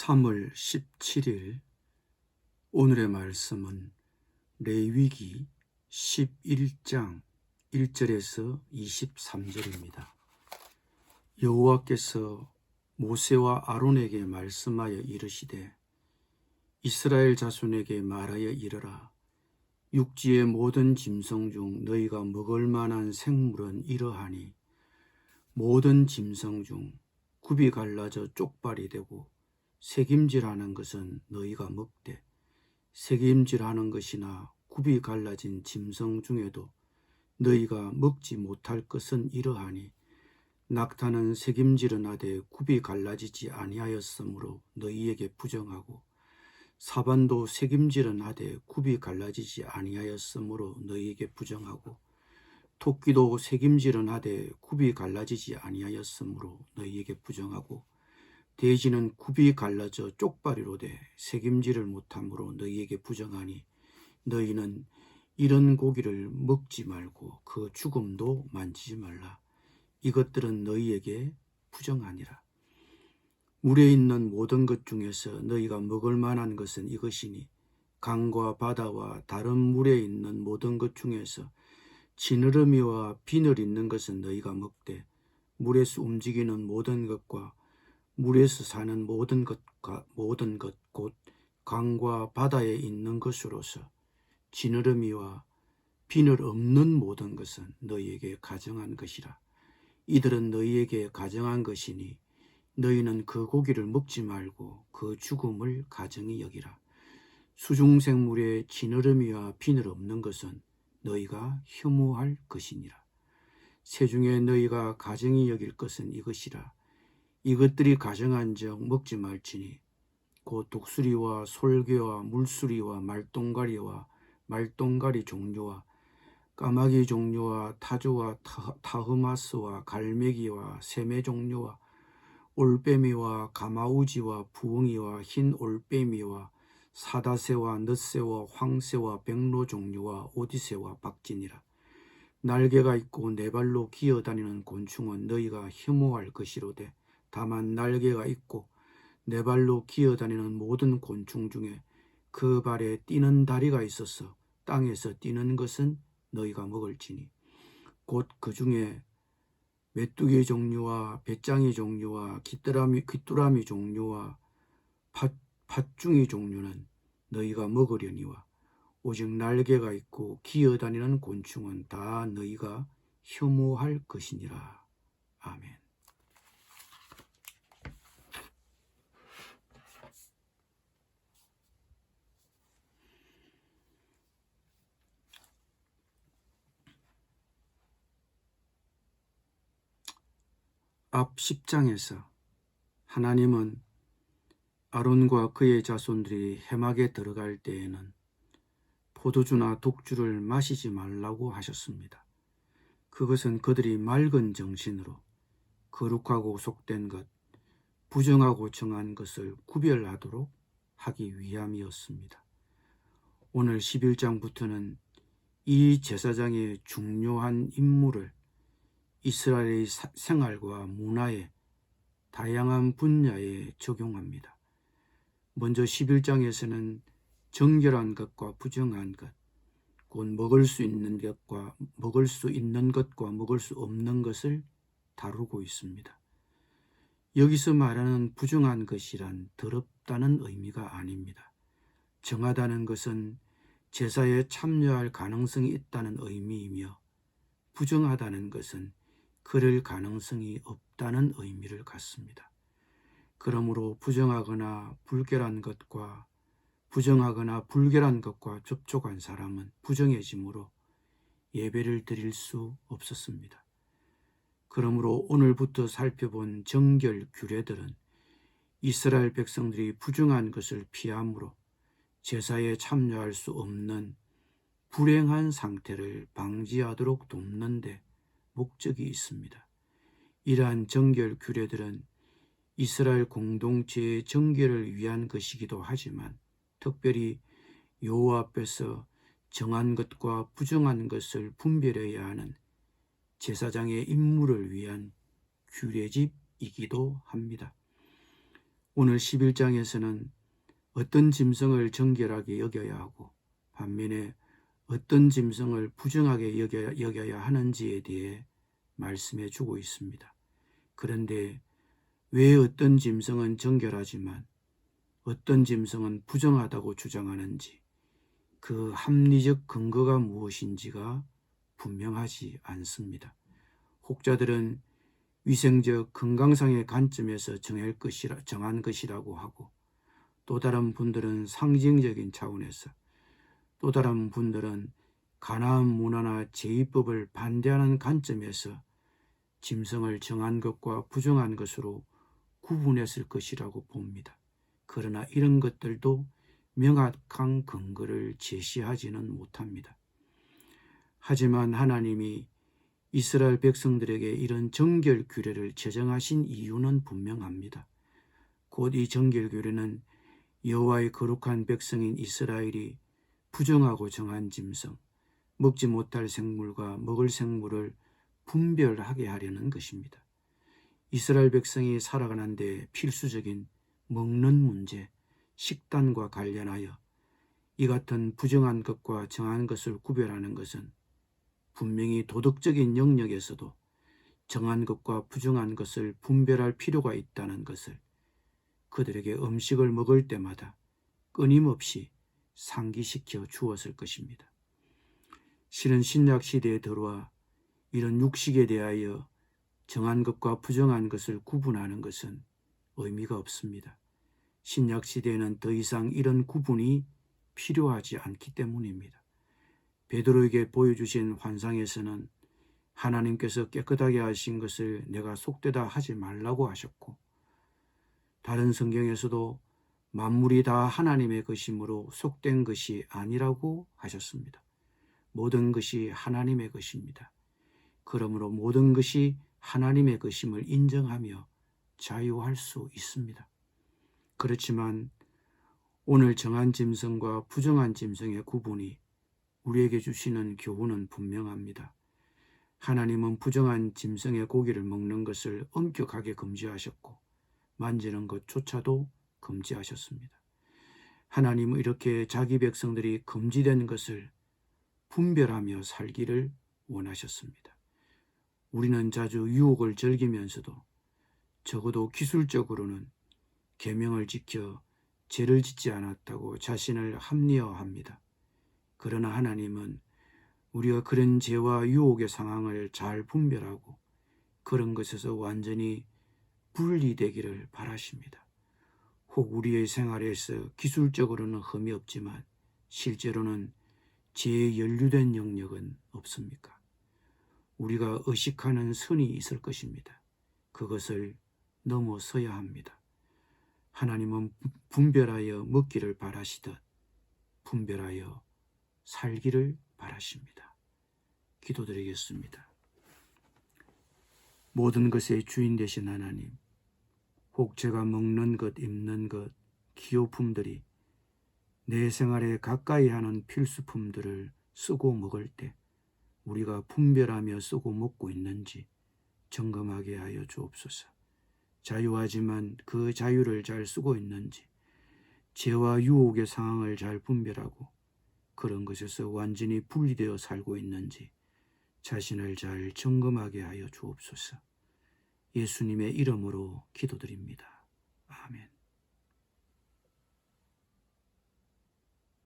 3월 17일 오늘의 말씀은 레위기 11장 1절에서 23절입니다. 여호와께서 모세와 아론에게 말씀하여 이르시되 이스라엘 자손에게 말하여 이르라. 육지의 모든 짐승 중 너희가 먹을 만한 생물은 이러하니 모든 짐승 중 굽이 갈라져 쪽발이 되고 새김질하는 것은 너희가 먹되 새김질하는 것이나 굽이 갈라진 짐승 중에도 너희가 먹지 못할 것은 이러하니 낙타는 새김질은 하되 굽이 갈라지지 아니하였으므로 너희에게 부정하고 사반도 새김질은 하되 굽이 갈라지지 아니하였으므로 너희에게 부정하고 토끼도 새김질은 하되 굽이 갈라지지 아니하였으므로 너희에게 부정하고 돼지는 굽이 갈라져 쪽발이로 돼 새김질을 못함으로 너희에게 부정하니 너희는 이런 고기를 먹지 말고 그 죽음도 만지지 말라. 이것들은 너희에게 부정하니라. 물에 있는 모든 것 중에서 너희가 먹을 만한 것은 이것이니 강과 바다와 다른 물에 있는 모든 것 중에서 지느러미와 비늘 있는 것은 너희가 먹되 물에서 움직이는 모든 것과 물에서 사는 모든 것 곧 강과 바다에 있는 것으로서 지느러미와 비늘 없는 모든 것은 너희에게 가정한 것이라. 이들은 너희에게 가정한 것이니 너희는 그 고기를 먹지 말고 그 죽음을 가정히 여기라. 수중생물에 지느러미와 비늘 없는 것은 너희가 혐오할 것이니라. 새 중에 너희가 가정히 여길 것은 이것이라. 이것들이 가정한즉 먹지 말지니 곧 독수리와 솔개와 물수리와 말똥가리와 말똥가리 종류와 까마귀 종류와 타조와 타흐마스와 갈매기와 새매 종류와 올빼미와 가마우지와 부엉이와 흰 올빼미와 사다새와 넛새와 황새와 백로 종류와 오디새와 박진이라. 날개가 있고 네 발로 기어다니는 곤충은 너희가 혐오할 것이로되 다만 날개가 있고 네 발로 기어다니는 모든 곤충 중에 그 발에 뛰는 다리가 있어서 땅에서 뛰는 것은 너희가 먹을지니 곧 그 중에 메뚜기 종류와 배짱이 종류와 귀뚜라미 종류와 팥중이 종류는 너희가 먹으려니와 오직 날개가 있고 기어다니는 곤충은 다 너희가 혐오할 것이니라. 아멘. 앞 10장에서 하나님은 아론과 그의 자손들이 해막에 들어갈 때에는 포도주나 독주를 마시지 말라고 하셨습니다. 그것은 그들이 맑은 정신으로 거룩하고 속된 것, 부정하고 정한 것을 구별하도록 하기 위함이었습니다. 오늘 11장부터는 이 제사장의 중요한 임무를 이스라엘의 생활과 문화의 다양한 분야에 적용합니다. 먼저 11장에서는 정결한 것과 부정한 것, 곧 먹을 수 있는 것과 먹을 수 없는 것을 다루고 있습니다. 여기서 말하는 부정한 것이란 더럽다는 의미가 아닙니다. 정하다는 것은 제사에 참여할 가능성이 있다는 의미이며 부정하다는 것은 그럴 가능성이 없다는 의미를 갖습니다. 그러므로 부정하거나 불결한 것과 접촉한 사람은 부정해지므로 예배를 드릴 수 없었습니다. 그러므로 오늘부터 살펴본 정결 규례들은 이스라엘 백성들이 부정한 것을 피함으로 제사에 참여할 수 없는 불행한 상태를 방지하도록 돕는 데 목적이 있습니다. 이러한 정결 규례들은 이스라엘 공동체의 정결을 위한 것이기도 하지만 특별히 여호와 앞에서 정한 것과 부정한 것을 분별해야 하는 제사장의 임무를 위한 규례집이기도 합니다. 오늘 11장에서는 어떤 짐승을 정결하게 여겨야 하고 반면에 어떤 짐승을 부정하게 여겨야 하는지에 대해 말씀해 주고 있습니다. 그런데 왜 어떤 짐승은 정결하지만 어떤 짐승은 부정하다고 주장하는지 그 합리적 근거가 무엇인지가 분명하지 않습니다. 혹자들은 위생적 건강상의 관점에서 정한 것이라고 하고 또 다른 분들은 상징적인 차원에서 또 다른 분들은 가나안 문화나 제의법을 반대하는 관점에서 짐승을 정한 것과 부정한 것으로 구분했을 것이라고 봅니다. 그러나 이런 것들도 명확한 근거를 제시하지는 못합니다. 하지만 하나님이 이스라엘 백성들에게 이런 정결 규례를 제정하신 이유는 분명합니다. 곧 이 정결 규례는 여호와의 거룩한 백성인 이스라엘이 부정하고 정한 짐승, 먹지 못할 생물과 먹을 생물을 분별하게 하려는 것입니다. 이스라엘 백성이 살아가는 데 필수적인 먹는 문제, 식단과 관련하여 이 같은 부정한 것과 정한 것을 구별하는 것은 분명히 도덕적인 영역에서도 정한 것과 부정한 것을 분별할 필요가 있다는 것을 그들에게 음식을 먹을 때마다 끊임없이 상기시켜 주었을 것입니다. 실은 신약 시대에 들어와 이런 육식에 대하여 정한 것과 부정한 것을 구분하는 것은 의미가 없습니다. 신약 시대에는 더 이상 이런 구분이 필요하지 않기 때문입니다. 베드로에게 보여주신 환상에서는 하나님께서 깨끗하게 하신 것을 내가 속되다 하지 말라고 하셨고 다른 성경에서도 만물이 다 하나님의 것이므로 속된 것이 아니라고 하셨습니다. 모든 것이 하나님의 것입니다. 그러므로 모든 것이 하나님의 것임을 인정하며 자유할 수 있습니다. 그렇지만 오늘 정한 짐승과 부정한 짐승의 구분이 우리에게 주시는 교훈은 분명합니다. 하나님은 부정한 짐승의 고기를 먹는 것을 엄격하게 금지하셨고 만지는 것조차도 금지하셨습니다. 하나님은 이렇게 자기 백성들이 금지된 것을 분별하며 살기를 원하셨습니다. 우리는 자주 유혹을 즐기면서도 적어도 기술적으로는 계명을 지켜 죄를 짓지 않았다고 자신을 합리화합니다. 그러나 하나님은 우리가 그런 죄와 유혹의 상황을 잘 분별하고 그런 것에서 완전히 분리되기를 바라십니다. 혹 우리의 생활에서 기술적으로는 흠이 없지만 실제로는 죄에 연루된 영역은 없습니까? 우리가 의식하는 선이 있을 것입니다. 그것을 넘어서야 합니다. 하나님은 분별하여 먹기를 바라시듯 분별하여 살기를 바라십니다. 기도드리겠습니다. 모든 것의 주인 되신 하나님, 혹 제가 먹는 것, 입는 것, 기호품들이 내 생활에 가까이 하는 필수품들을 쓰고 먹을 때 우리가 분별하며 쓰고 먹고 있는지 점검하게 하여 주옵소서. 자유하지만 그 자유를 잘 쓰고 있는지, 죄와 유혹의 상황을 잘 분별하고 그런 것에서 완전히 분리되어 살고 있는지 자신을 잘 점검하게 하여 주옵소서. 예수님의 이름으로 기도드립니다. 아멘.